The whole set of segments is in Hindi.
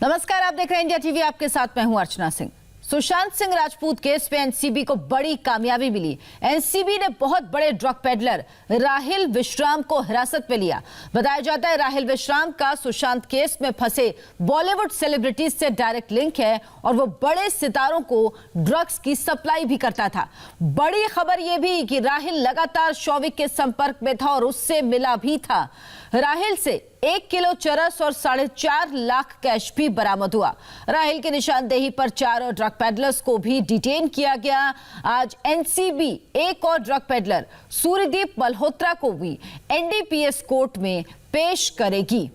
नमस्कार, आप देख रहे हैं इंडिया टीवी। आपके साथ मैं हूं अर्चना सिंह। सुशांत सिंह राजपूत केस में एनसीबी को बड़ी कामयाबी मिली। एनसीबी ने बहुत बड़े ड्रग पेडलर राहिल विश्राम को हिरासत में लिया। बताया जाता है राहिल विश्राम का सुशांत केस में फंसे बॉलीवुड सेलिब्रिटीज से डायरेक्ट लिंक है और वो बड़े सितारों को ड्रग्स की सप्लाई भी करता था। बड़ी खबर यह भी कि राहिल लगातार शौविक के संपर्क में था और उससे मिला भी था। राहिल से 1 किलो चरस और 4.5 लाख कैश भी बरामद हुआ। राहिल की निशानदेही पर 4 ड्रग पेडलर्स को भी डिटेन किया गया। आज एनसीबी एक और ड्रग पेडलर सूर्यदीप मल्होत्रा को भी एनडीपीएस कोर्ट में पेश करेगी।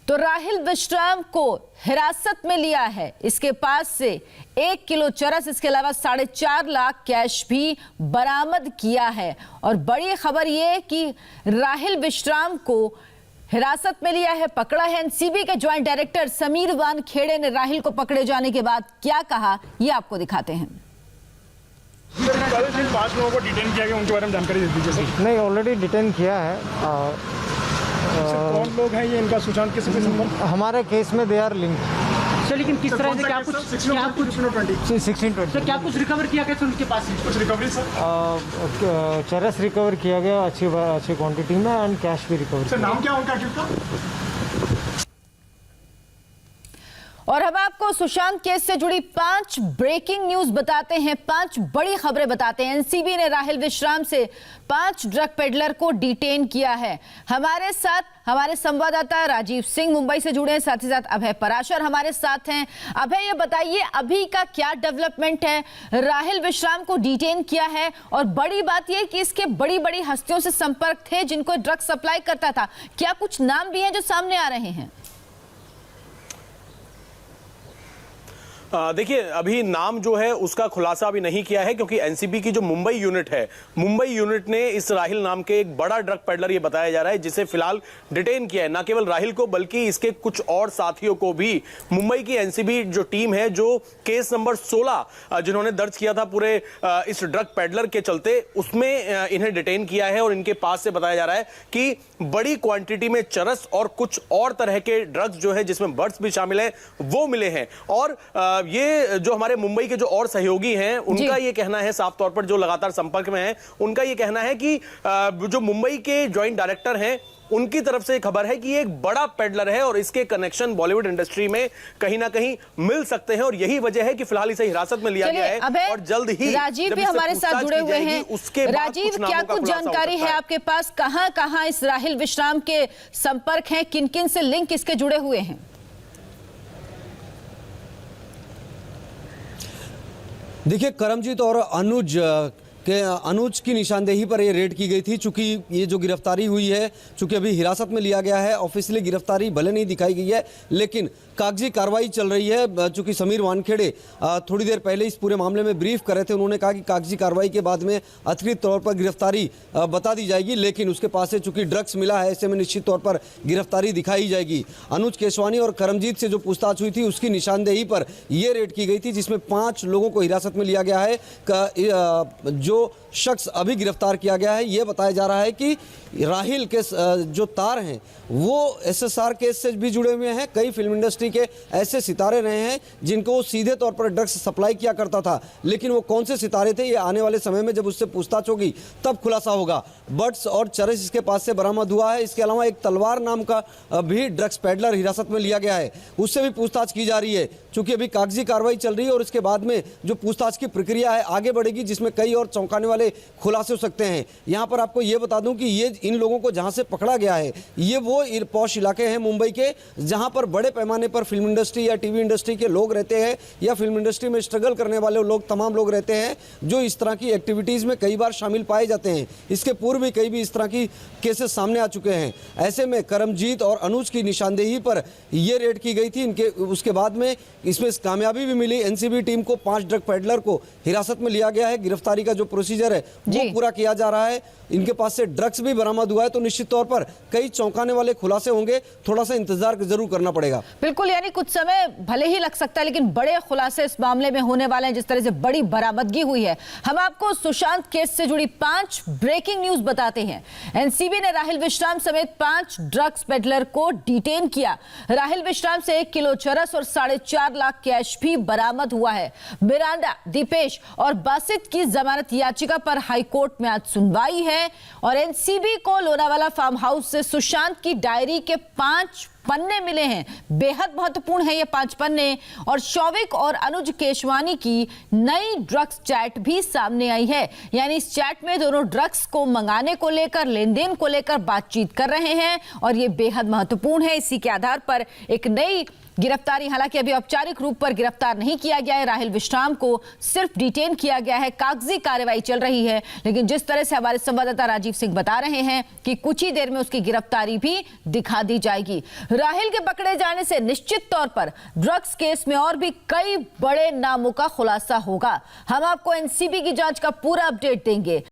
तो राहिल विश्राम को हिरासत में लिया है। इसके पास से 1 किलो चरस, इसके अलावा 4.5 लाख कैश भी बरामद किया है। और बड़ी खबर यह कि राहिल विश्राम को हिरासत में लिया है, पकड़ा है। एनसीबी के ज्वाइंट डायरेक्टर समीर वानखेड़े ने राहिल को पकड़े जाने के बाद क्या कहा, यह आपको दिखाते हैं। 5 लोगों को डिटेन किया गया, उनके बारे में जानकारी दे दीजिए सर। नहीं, ऑलरेडी डिटेन किया है। कौन लोग हैं ये, इनका सुशांत के साथ संबंध? हमारे केस में दे आर लिंक। सर लेकिन किस तरह से क्या कुछ 1620 सर क्या कुछ रिकवर किया गया उनके पास से? कुछ रिकवरी सर? चरस रिकवर किया गया अच्छी क्वांटिटी में एंड कैश भी रिकवर। सर नाम क्या उनका का? और अब आपको सुशांत केस से जुड़ी 5 ब्रेकिंग न्यूज बताते हैं, 5 बड़ी खबरें बताते हैं। एनसीबी ने राहिल विश्राम से 5 ड्रग पेडलर को डिटेन किया है। हमारे साथ हमारे संवाददाता राजीव सिंह मुंबई से जुड़े हैं, साथ ही साथ अभय पराशर हमारे साथ हैं। अभय, ये बताइए अभी का क्या डेवलपमेंट है? राहिल विश्राम को डिटेन किया है और बड़ी बात यह कि इसके बड़ी बड़ी हस्तियों से संपर्क थे जिनको ड्रग सप्लाई करता था। क्या कुछ नाम भी हैं जो सामने आ रहे हैं? देखिए, अभी नाम जो है उसका खुलासा अभी नहीं किया है, क्योंकि एनसीबी की जो मुंबई यूनिट है, मुंबई यूनिट ने इस राहिल नाम के एक बड़ा ड्रग पेडलर ये बताया जा रहा है जिसे फिलहाल डिटेन किया है। न केवल राहिल को बल्कि इसके कुछ और साथियों को भी मुंबई की एनसीबी जो टीम है, जो केस नंबर 16 जिन्होंने दर्ज किया था पूरे इस ड्रग पेडलर के चलते, उसमें इन्हें डिटेन किया है। और इनके पास से बताया जा रहा है कि बड़ी क्वांटिटी में चरस और कुछ और तरह के ड्रग्स जो है, जिसमें बर्ड्स भी शामिल है, वो मिले हैं। और ये जो हमारे मुंबई के जो और सहयोगी हैं, उनका ये कहना है, साफ तौर पर जो लगातार संपर्क में हैं, उनका ये कहना है कि जो मुंबई के ज्वाइंट डायरेक्टर हैं, उनकी तरफ से खबर है कि ये एक बड़ा पेडलर है और इसके कनेक्शन बॉलीवुड इंडस्ट्री में कहीं ना कहीं मिल सकते हैं। और यही वजह है कि फिलहाल इसे हिरासत में लिया गया है और जल्द ही राजीव भी हमारे साथ जुड़े हुए हैं। राजीव, क्या कुछ जानकारी है आपके पास? कहां इस राहिल विश्राम के संपर्क हैं, किन किन से लिंक इसके जुड़े हुए हैं? देखिए, करमजीत और अनुज की निशानदेही पर यह रेड की गई थी। चूंकि ये जो गिरफ्तारी हुई है, चूंकि अभी हिरासत में लिया गया है, ऑफिशियली गिरफ्तारी भले नहीं दिखाई गई है, लेकिन कागजी कार्रवाई चल रही है। चूंकि समीर वानखेड़े थोड़ी देर पहले इस पूरे मामले में ब्रीफ कर रहे थे, उन्होंने कहा कि कागजी कार्रवाई के बाद में अतिरिक्त तौर पर गिरफ्तारी बता दी जाएगी, लेकिन उसके पास से चूंकि ड्रग्स मिला है, ऐसे में निश्चित तौर पर गिरफ्तारी दिखाई जाएगी। अनुज केसवानी और करमजीत से जो पूछताछ हुई थी, उसकी निशानदेही पर यह रेड की गई थी, जिसमें 5 लोगों को हिरासत में लिया गया है। जो शख्स अभी गिरफ्तार किया गया है, यह बताया जा रहा है कि राहिल के जो तार हैं वो एसएसआर केस से भी जुड़े हुए हैं। कई फिल्म इंडस्ट्री के ऐसे सितारे रहे हैं जिनको वो सीधे तौर पर ड्रग्स सप्लाई किया करता था, लेकिन वो कौन से सितारे थे, ये आने वाले समय में जब उससे पूछताछ होगी तब खुलासा होगा। बर्ड्स और चरस इसके पास से बरामद हुआ है। इसके अलावा एक तलवार नाम का भी ड्रग्स पेडलर हिरासत में लिया गया है, उससे भी पूछताछ की जा रही है। चूंकि अभी कागजी कार्रवाई चल रही है और इसके बाद में जो पूछताछ की प्रक्रिया है आगे बढ़ेगी, जिसमें कई और चौंकाने वाले खुलासे हो सकते हैं। यहाँ पर आपको ये बता दूं कि ये इन लोगों को जहाँ से पकड़ा गया है, ये वो पॉश इलाके हैं मुंबई के, जहाँ पर बड़े पैमाने पर फिल्म इंडस्ट्री या टीवी इंडस्ट्री के लोग रहते हैं, या फिल्म इंडस्ट्री में स्ट्रगल करने वाले लोग, तमाम लोग रहते हैं, जो इस तरह की एक्टिविटीज़ में कई बार शामिल पाए जाते हैं। इसके पूर्व भी कई भी इस तरह की केसेस सामने आ चुके हैं। ऐसे में करमजीत और अनुज की निशानदेही पर यह रेड की गई थी। इनके उसके बाद में इसमें कामयाबी भी मिली। एनसीबी टीम को 5 ड्रग पेडलर को हिरासत में लिया गया है। गिरफ्तारी का जो प्रोसीजर है वो जी। पूरा किया जा रहा है। इनके पास से ड्रग्स भी बरामद हुआ है, तो निश्चित तौर पर कई चौंकाने वाले खुलासे होंगे। थोड़ा सा इंतजार जरूर करना पड़ेगा। बिल्कुल, यानी कुछ समय भले ही लग सकता है लेकिन बड़े खुलासे इस मामले में होने वाले हैं। जिस तरह से बड़ी बरामदगी हुई है, हम आपको सुशांत केस से जुड़ी 5 ब्रेकिंग न्यूज बताते हैं। एनसीबी ने राहिल विश्राम समेत 5 ड्रग्स पेडलर को डिटेन किया। राहिल विश्राम से 1 किलो चरस और 4.5 लाख कैश भी बरामद हुआ है। मिरांडा, दीपेश और बासित की जमानत याचिका पर हाईकोर्ट में आज सुनवाई है और एनसीबी को लोनावाला फार्म हाउस से सुशांत की डायरी के 5 पन्ने मिले हैं। बेहद महत्वपूर्ण है ये 5 पन्ने। और शौविक और अनुज केशवानी की नई ड्रग्स चैट भी सामने आई है। यानी इस चैट में दोनों ड्रग्स को मंगाने को लेकर, लेन देन को लेकर बातचीत कर रहे हैं और ये बेहद महत्वपूर्ण है। इसी के आधार पर एक नई गिरफ्तारी, हालांकि अभी औपचारिक रूप पर गिरफ्तार नहीं किया गया है। राहिल विश्राम को सिर्फ डिटेन किया गया है, कागजी कार्रवाई चल रही है। लेकिन जिस तरह से हमारे संवाददाता राजीव सिंह बता रहे हैं कि कुछ ही देर में उसकी गिरफ्तारी भी दिखा दी जाएगी। राहिल के पकड़े जाने से निश्चित तौर पर ड्रग्स केस में और भी कई बड़े नामों का खुलासा होगा। हम आपको एनसीबी की जांच का पूरा अपडेट देंगे।